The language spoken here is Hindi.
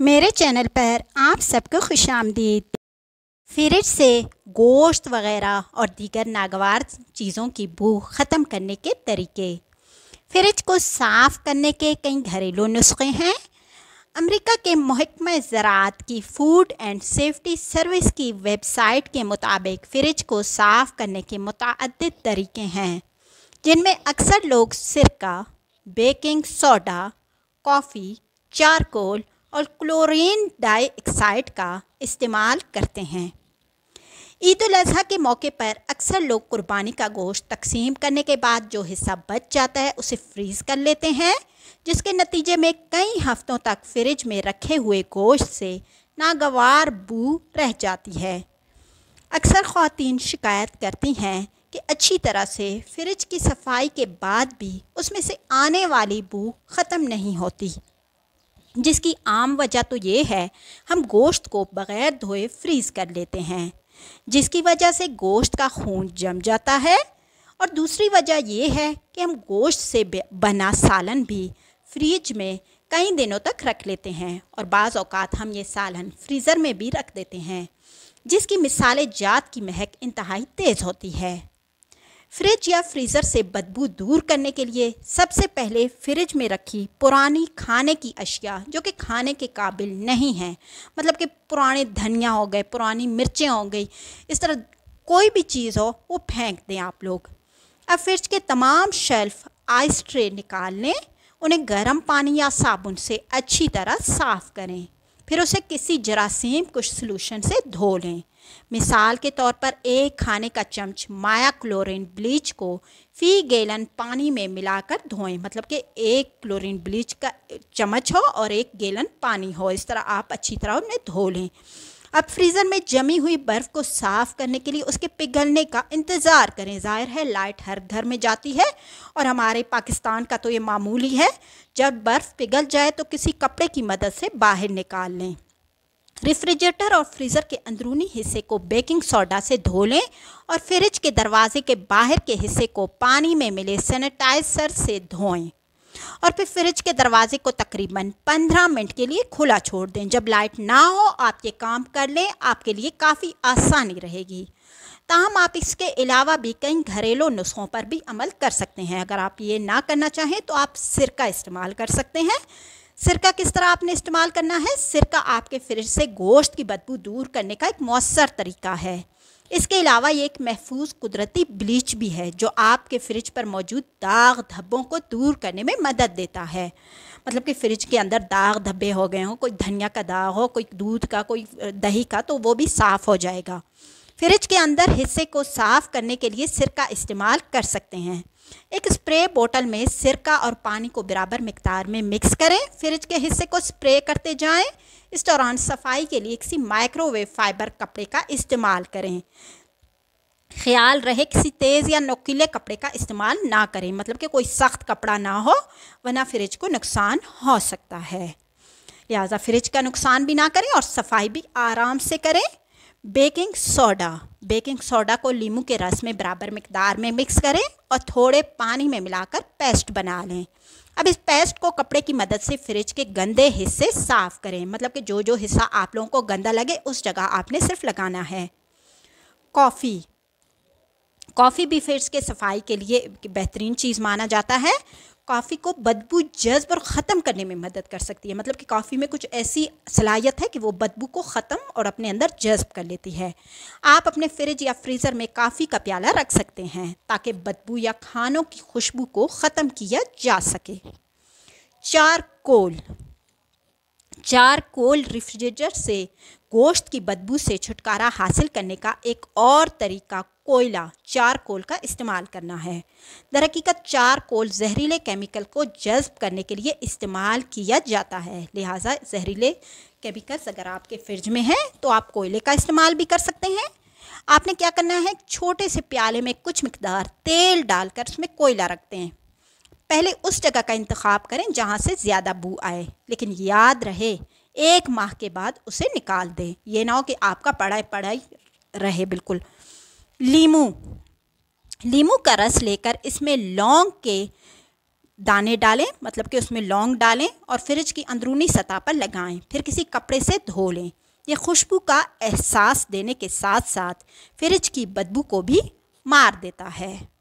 मेरे चैनल पर आप सबको खुशामदीद। फ्रिज से गोश्त वग़ैरह और दीगर नागवार चीज़ों की बू ख़त्म करने के तरीके। फ्रिज को साफ़ करने के कई घरेलू नुस्खे हैं। अमेरिका के महकमा ज़राअत की फूड एंड सेफ्टी सर्विस की वेबसाइट के मुताबिक फ्रिज को साफ़ करने के मुतअद्दिद तरीके हैं, जिनमें अक्सर लोग सिरका, बेकिंग सोडा, कॉफ़ी, चारकोल और क्लोरीन डाइऑक्साइड का इस्तेमाल करते हैं। ईद उल अज़हा के मौके पर अक्सर लोग कुर्बानी का गोश्त तकसीम करने के बाद जो हिस्सा बच जाता है उसे फ्रीज़ कर लेते हैं, जिसके नतीजे में कई हफ्तों तक फ्रिज में रखे हुए गोश्त से नागवार बू रह जाती है। अक्सर ख़वातीन शिकायत करती हैं कि अच्छी तरह से फ्रिज की सफाई के बाद भी उसमें से आने वाली बू ख़त्म नहीं होती, जिसकी आम वजह तो ये है हम गोश्त को बग़ैर धोए फ्रीज़ कर लेते हैं, जिसकी वजह से गोश्त का खून जम जाता है। और दूसरी वजह ये है कि हम गोश्त से बना सालन भी फ्रिज में कई दिनों तक रख लेते हैं और बाज़ औक़ात हम ये सालन फ्रीज़र में भी रख देते हैं, जिसकी मिसाले जात की महक इंतहाई तेज़ होती है। फ्रिज या फ्रीज़र से बदबू दूर करने के लिए सबसे पहले फ्रिज में रखी पुरानी खाने की अशिया जो कि खाने के काबिल नहीं हैं, मतलब कि पुराने धनिया हो गए, पुरानी मिर्चें हो गई, इस तरह कोई भी चीज़ हो वो फेंक दें आप लोग। अब फ्रिज के तमाम शेल्फ आइस ट्रे निकाल लें, उन्हें गर्म पानी या साबुन से अच्छी तरह साफ़ करें, फिर उसे किसी जरासीम कुछ सलूशन से धो लें। मिसाल के तौर पर एक खाने का चम्मच माया क्लोरीन ब्लीच को फ़ी गैलन पानी में मिलाकर धोएं, मतलब कि एक क्लोरीन ब्लीच का चम्मच हो और एक गैलन पानी हो, इस तरह आप अच्छी तरह उन्हें धो लें। अब फ्रीज़र में जमी हुई बर्फ़ को साफ़ करने के लिए उसके पिघलने का इंतज़ार करें। ज़ाहिर है लाइट हर घर में जाती है और हमारे पाकिस्तान का तो ये मामूली है। जब बर्फ़ पिघल जाए तो किसी कपड़े की मदद से बाहर निकाल लें। रेफ्रिजरेटर और फ्रीज़र के अंदरूनी हिस्से को बेकिंग सोडा से धो लें और फ्रिज के दरवाजे के बाहर के हिस्से को पानी में मिले सैनिटाइज़र से धोएं और फिर फ्रिज के दरवाजे को तकरीबन 15 मिनट के लिए खुला छोड़ दें। जब लाइट ना हो आप ये काम कर लें, आपके लिए काफ़ी आसानी रहेगी। ताहम आप इसके अलावा भी कई घरेलू नुस्खों पर भी अमल कर सकते हैं। अगर आप ये ना करना चाहें तो आप सिरका इस्तेमाल कर सकते हैं। सिरका किस तरह आपने इस्तेमाल करना है? सिरका आपके फ्रिज से गोश्त की बदबू दूर करने का एक मौसर तरीका है। इसके अलावा ये एक महफूज कुदरती ब्लीच भी है जो आपके फ्रिज पर मौजूद दाग धब्बों को दूर करने में मदद देता है। मतलब कि फ्रिज के अंदर दाग धब्बे हो गए हों, कोई धनिया का दाग हो, कोई दूध का, कोई दही का, तो वो भी साफ़ हो जाएगा। फ्रिज के अंदर हिस्से को साफ़ करने के लिए सिरका इस्तेमाल कर सकते हैं। एक स्प्रे बोतल में सिरका और पानी को बराबर मिकदार में मिक्स करें, फ्रिज के हिस्से को स्प्रे करते जाएं। इस दौरान सफाई के लिए किसी माइक्रोवेव फाइबर कपड़े का इस्तेमाल करें। ख्याल रहे किसी तेज़ या नुकीले कपड़े का इस्तेमाल ना करें, मतलब कि कोई सख्त कपड़ा ना हो, वरना फ्रिज को नुकसान हो सकता है। लिहाजा फ्रिज का नुकसान भी ना करें और सफाई भी आराम से करें। बेकिंग सोडा को लीमू के रस में बराबर मिकदार में मिक्स करें और थोड़े पानी में मिलाकर पेस्ट बना लें। अब इस पेस्ट को कपड़े की मदद से फ्रिज के गंदे हिस्से साफ़ करें, मतलब कि जो जो हिस्सा आप लोगों को गंदा लगे उस जगह आपने सिर्फ लगाना है। कॉफ़ी भी फ्रिज के सफाई के लिए बेहतरीन चीज़ माना जाता है। कॉफ़ी को बदबू जज्ब और ख़त्म करने में मदद कर सकती है, मतलब कि कॉफ़ी में कुछ ऐसी सलाहियत है कि वो बदबू को ख़त्म और अपने अंदर जज्ब कर लेती है। आप अपने फ्रिज या फ्रीज़र में कॉफ़ी का प्याला रख सकते हैं ताकि बदबू या खानों की खुशबू को ख़त्म किया जा सके। चारकोल रेफ्रिजरेटर से गोश्त की बदबू से छुटकारा हासिल करने का एक और तरीका कोयला चारकोल का इस्तेमाल करना है। दरहकीकत चारकोल जहरीले केमिकल को जज्ब करने के लिए इस्तेमाल किया जाता है, लिहाजा जहरीले केमिकल्स अगर आपके फ्रिज में हैं तो आप कोयले का इस्तेमाल भी कर सकते हैं। आपने क्या करना है, छोटे से प्याले में कुछ मिकदार तेल डालकर उसमें कोयला रखते हैं। पहले उस जगह का इंतखाब करें जहाँ से ज़्यादा बू आए, लेकिन याद रहे 1 माह के बाद उसे निकाल दें। ये ना हो कि आपका पड़ा रहे। बिल्कुल लीमू का रस लेकर इसमें लौंग के दाने डालें, मतलब कि उसमें लौंग डालें और फ्रिज की अंदरूनी सतह पर लगाएं। फिर किसी कपड़े से धो लें। ये खुशबू का एहसास देने के साथ साथ फ्रिज की बदबू को भी मार देता है।